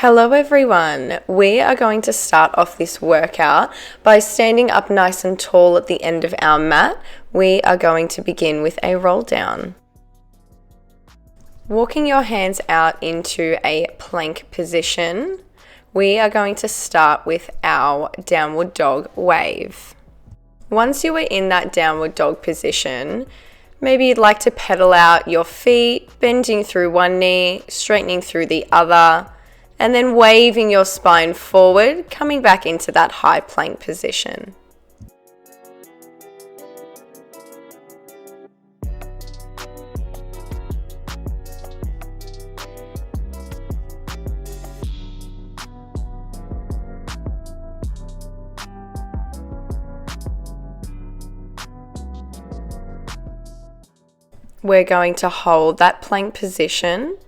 Hello everyone, we are going to start off this workout by standing up nice and tall at the end of our mat. We are going to begin with a roll down. Walking your hands out into a plank position, we are going to start with our downward dog wave. Once you are in that downward dog position, maybe you'd like to pedal out your feet, bending through one knee, straightening through the other, and then waving your spine forward, coming back into that high plank position. We're going to hold that plank position,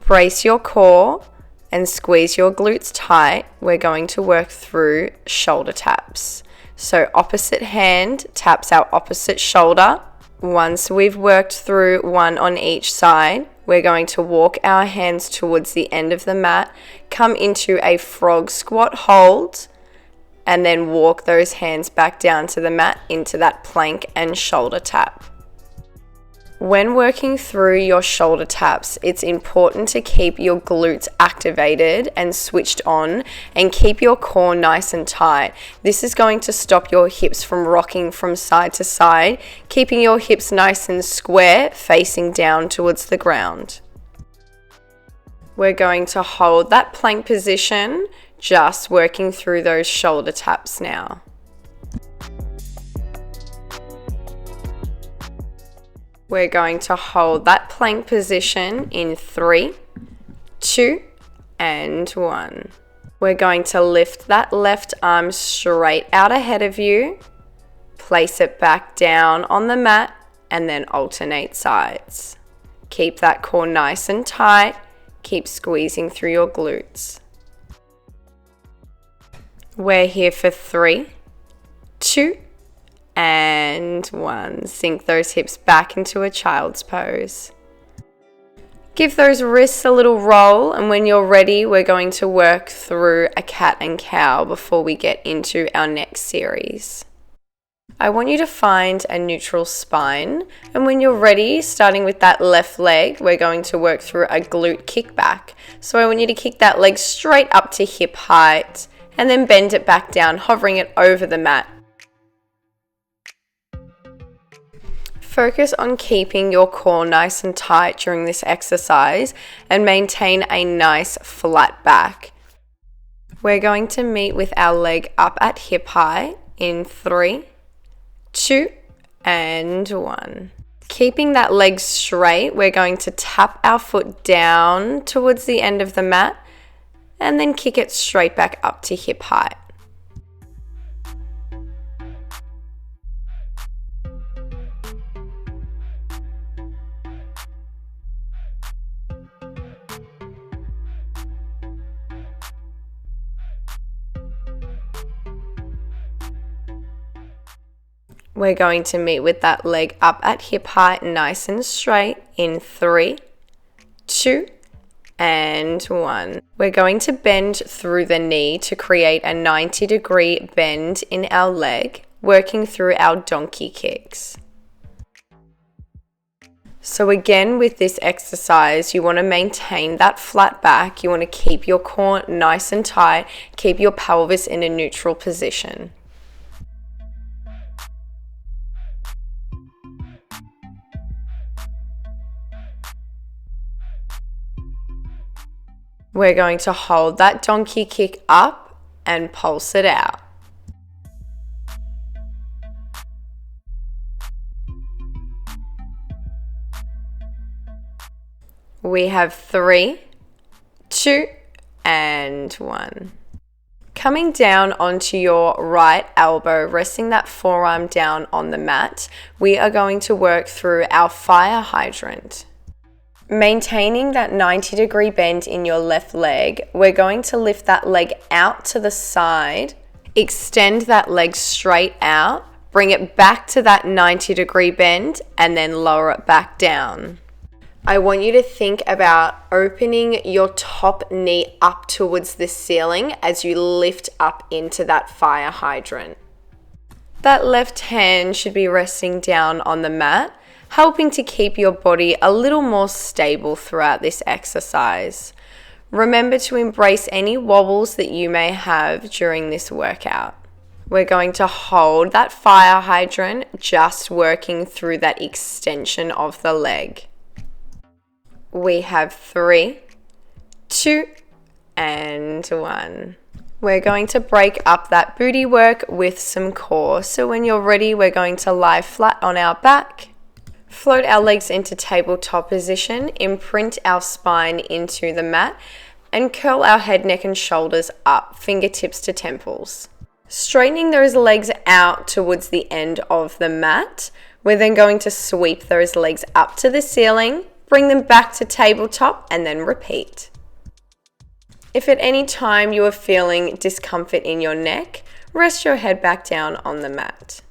brace your core, and squeeze your glutes tight. We're going to work through shoulder taps. So opposite hand taps our opposite shoulder. Once we've worked through one on each side, we're going to walk our hands towards the end of the mat, come into a frog squat hold, and then walk those hands back down to the mat into that plank and shoulder tap. When working through your shoulder taps, it's important to keep your glutes activated and switched on and keep your core nice and tight. This is going to stop your hips from rocking from side to side, keeping your hips nice and square, facing down towards the ground. We're going to hold that plank position, just working through those shoulder taps now. We're going to hold that plank position in 3, 2, and 1. We're going to lift that left arm straight out ahead of you, place it back down on the mat, and then alternate sides. Keep that core nice and tight. Keep squeezing through your glutes. We're here for 3, 2, and 1. Sink those hips back into a child's pose. Give those wrists a little roll, and when you're ready, we're going to work through a cat and cow before we get into our next series. I want you to find a neutral spine, and when you're ready, starting with that left leg, we're going to work through a glute kickback. So I want you to kick that leg straight up to hip height, and then bend it back down, hovering it over the mat. Focus on keeping your core nice and tight during this exercise and maintain a nice flat back. We're going to meet with our leg up at hip height in 3, 2, and 1. Keeping that leg straight, we're going to tap our foot down towards the end of the mat and then kick it straight back up to hip height. We're going to meet with that leg up at hip height, nice and straight in 3, 2, and 1. We're going to bend through the knee to create a 90-degree bend in our leg, working through our donkey kicks. So again, with this exercise, you want to maintain that flat back. You want to keep your core nice and tight, keep your pelvis in a neutral position. We're going to hold that donkey kick up and pulse it out. We have 3, 2, and 1. Coming down onto your right elbow, resting that forearm down on the mat, we are going to work through our fire hydrant. Maintaining that 90-degree bend in your left leg, we're going to lift that leg out to the side, extend that leg straight out, bring it back to that 90-degree bend, and then lower it back down. I want you to think about opening your top knee up towards the ceiling as you lift up into that fire hydrant. That left hand should be resting down on the mat, helping to keep your body a little more stable throughout this exercise. Remember to embrace any wobbles that you may have during this workout. We're going to hold that fire hydrant, just working through that extension of the leg. We have 3, 2, and 1. We're going to break up that booty work with some core. So when you're ready, we're going to lie flat on our back, float our legs into tabletop position, imprint our spine into the mat, and curl our head, neck, and shoulders up, fingertips to temples. Straightening those legs out towards the end of the mat, we're then going to sweep those legs up to the ceiling, bring them back to tabletop, and then repeat. If at any time you are feeling discomfort in your neck, rest your head back down on the mat.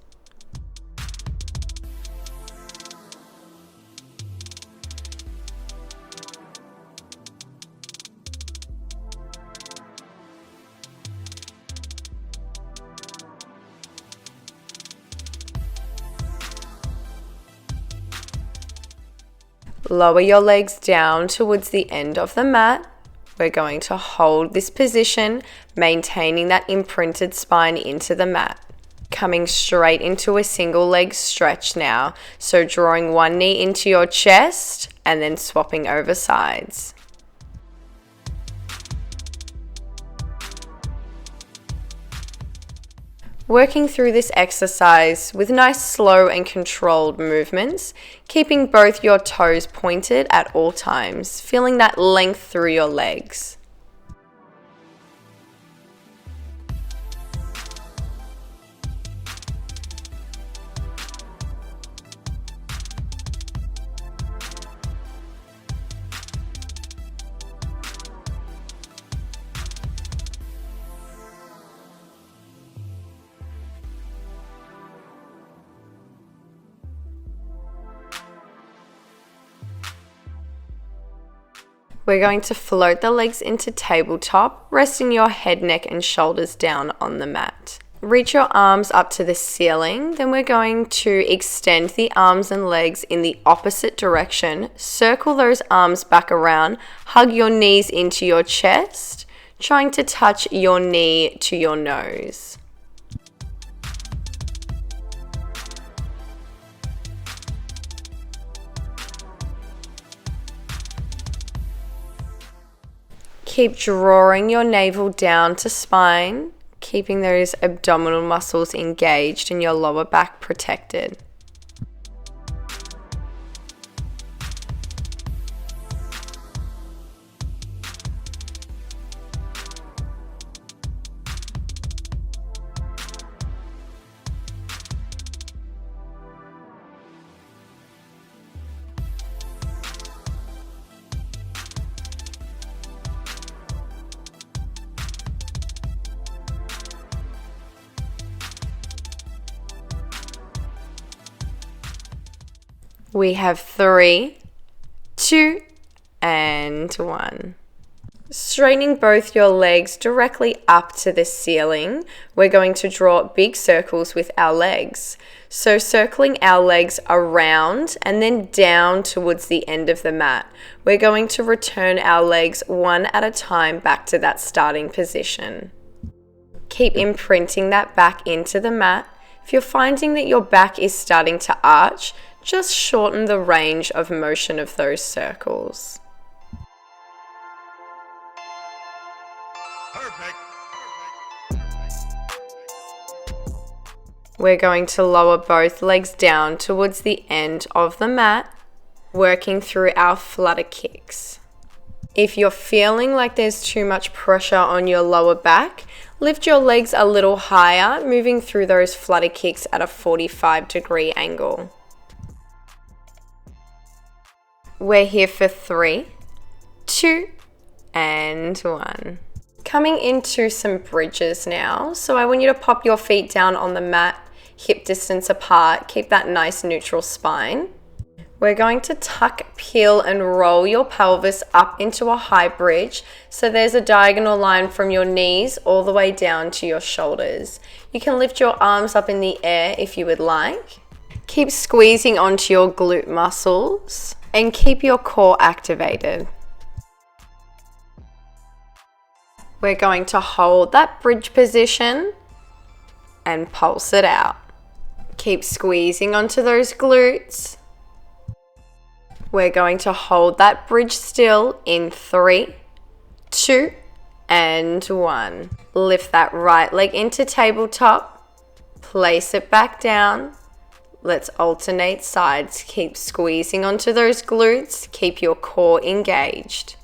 Lower your legs down towards the end of the mat. We're going to hold this position, maintaining that imprinted spine into the mat. Coming straight into a single leg stretch now. So drawing one knee into your chest and then swapping over sides. Working through this exercise with nice slow and controlled movements, keeping both your toes pointed at all times, feeling that length through your legs. We're going to float the legs into tabletop, resting your head, neck, and shoulders down on the mat. Reach your arms up to the ceiling, then we're going to extend the arms and legs in the opposite direction, circle those arms back around, hug your knees into your chest, trying to touch your knee to your nose. Keep drawing your navel down to spine, keeping those abdominal muscles engaged and your lower back protected. We have 3, 2, and 1. Straightening both your legs directly up to the ceiling, we're going to draw big circles with our legs. So circling our legs around and then down towards the end of the mat. We're going to return our legs one at a time back to that starting position. Keep imprinting that back into the mat. If you're finding that your back is starting to arch, just shorten the range of motion of those circles. Perfect. We're going to lower both legs down towards the end of the mat, working through our flutter kicks. If you're feeling like there's too much pressure on your lower back, lift your legs a little higher, moving through those flutter kicks at a 45-degree angle. We're here for 3, 2, and 1. Coming into some bridges now. So I want you to pop your feet down on the mat, hip distance apart, keep that nice neutral spine. We're going to tuck, peel, and roll your pelvis up into a high bridge. So there's a diagonal line from your knees all the way down to your shoulders. You can lift your arms up in the air if you would like. Keep squeezing onto your glute muscles and keep your core activated. We're going to hold that bridge position and pulse it out. Keep squeezing onto those glutes. We're going to hold that bridge still in 3, 2, and 1. Lift that right leg into tabletop. Place it back down. Let's alternate sides. Keep squeezing onto those glutes. Keep your core engaged.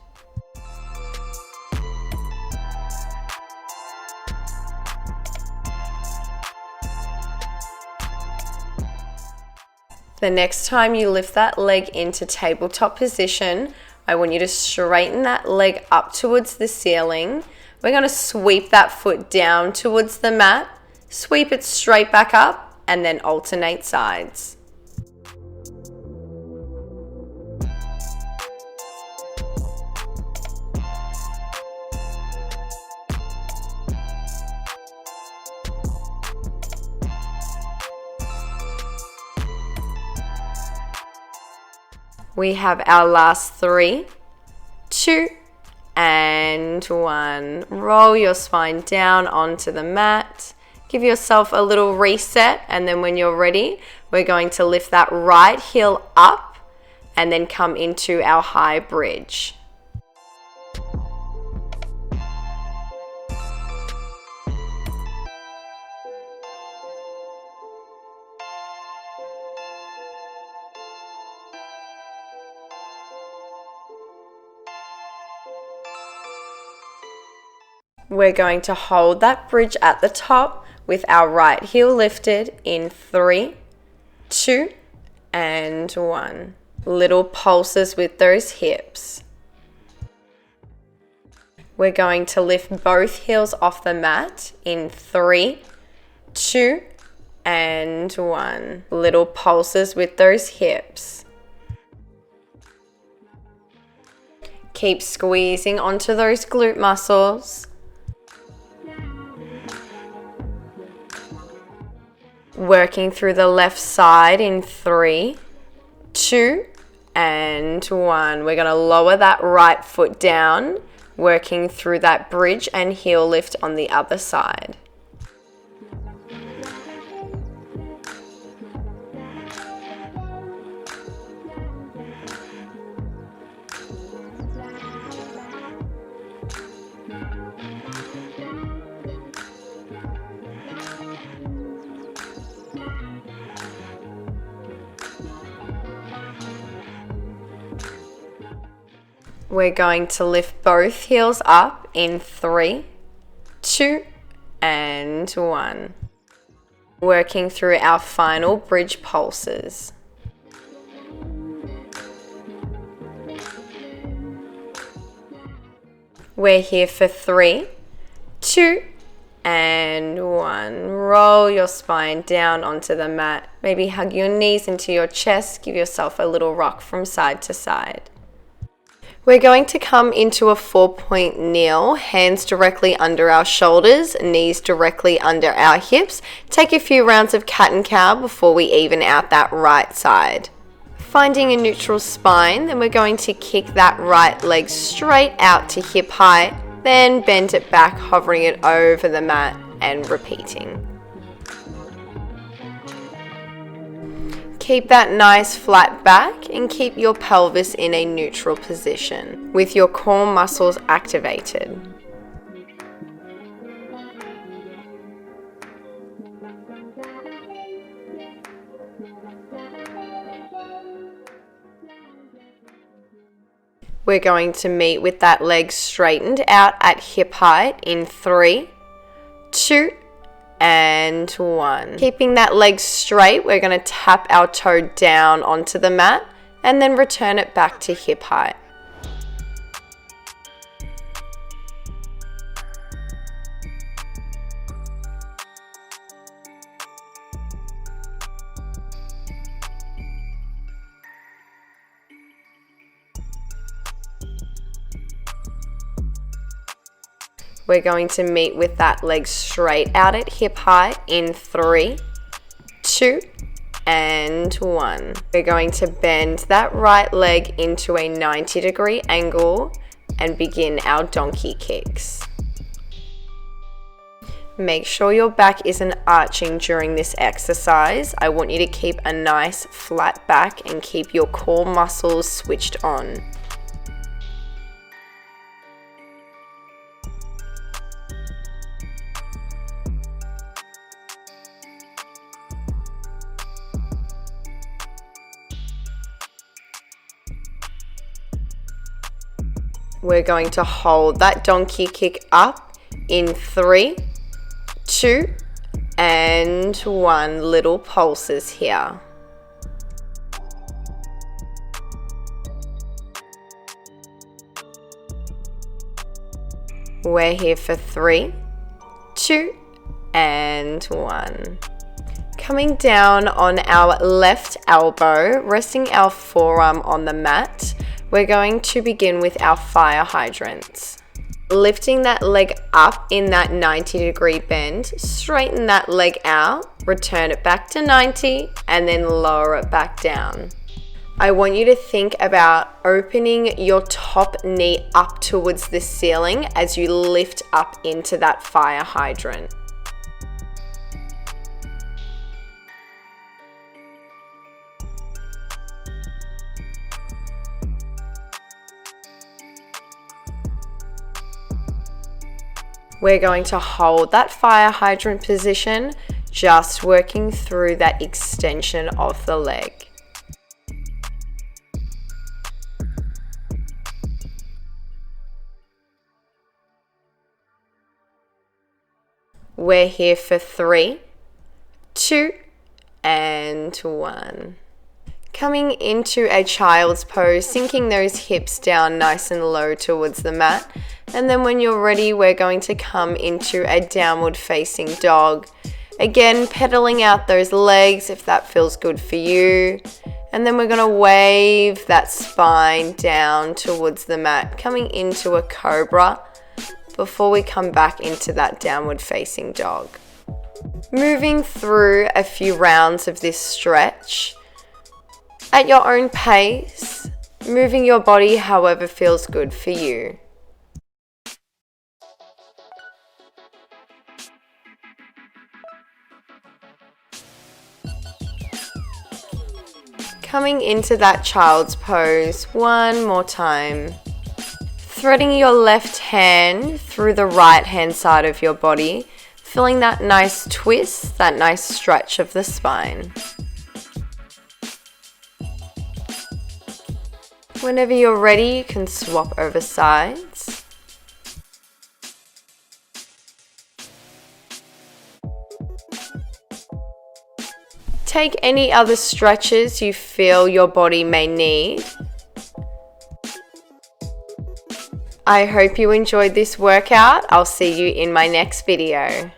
The next time you lift that leg into tabletop position, I want you to straighten that leg up towards the ceiling. We're going to sweep that foot down towards the mat, sweep it straight back up, and then alternate sides. We have our last 3, 2, and 1. Roll your spine down onto the mat. Give yourself a little reset, and then when you're ready, we're going to lift that right heel up and then come into our high bridge. We're going to hold that bridge at the top with our right heel lifted in 3, 2, and 1. Little pulses with those hips. We're going to lift both heels off the mat in 3, 2, and 1. Little pulses with those hips. Keep squeezing onto those glute muscles. Working through the left side in 3, 2, and 1. We're going to lower that right foot down, working through that bridge and heel lift on the other side. We're going to lift both heels up in 3, 2, and 1. Working through our final bridge pulses. We're here for 3, 2, and 1. Roll your spine down onto the mat. Maybe hug your knees into your chest. Give yourself a little rock from side to side. We're going to come into a 4-point kneel, hands directly under our shoulders, knees directly under our hips. Take a few rounds of cat and cow before we even out that right side. Finding a neutral spine, then we're going to kick that right leg straight out to hip height, then bend it back, hovering it over the mat and repeating. Keep that nice flat back and keep your pelvis in a neutral position with your core muscles activated. We're going to meet with that leg straightened out at hip height in 3, 2, and 1. Keeping that leg straight, we're going to tap our toe down onto the mat and then return it back to hip height. We're going to meet with that leg straight out at hip height in 3, 2, and 1. We're going to bend that right leg into a 90-degree angle and begin our donkey kicks. Make sure your back isn't arching during this exercise. I want you to keep a nice flat back and keep your core muscles switched on. We're going to hold that donkey kick up in 3, 2, and 1. Little pulses here. We're here for 3, 2, and 1. Coming down on our left elbow, resting our forearm on the mat, we're going to begin with our fire hydrants. Lifting that leg up in that 90-degree bend, straighten that leg out, return it back to 90, and then lower it back down. I want you to think about opening your top knee up towards the ceiling as you lift up into that fire hydrant. We're going to hold that fire hydrant position, just working through that extension of the leg. We're here for 3, 2, and 1. Coming into a child's pose, sinking those hips down nice and low towards the mat. And then when you're ready, we're going to come into a downward facing dog. Again, pedaling out those legs if that feels good for you. And then we're going to wave that spine down towards the mat, coming into a cobra before we come back into that downward facing dog. Moving through a few rounds of this stretch at your own pace, moving your body however feels good for you. Coming into that child's pose one more time. Threading your left hand through the right hand side of your body, feeling that nice twist, that nice stretch of the spine. Whenever you're ready, you can swap over sides. Take any other stretches you feel your body may need. I hope you enjoyed this workout. I'll see you in my next video.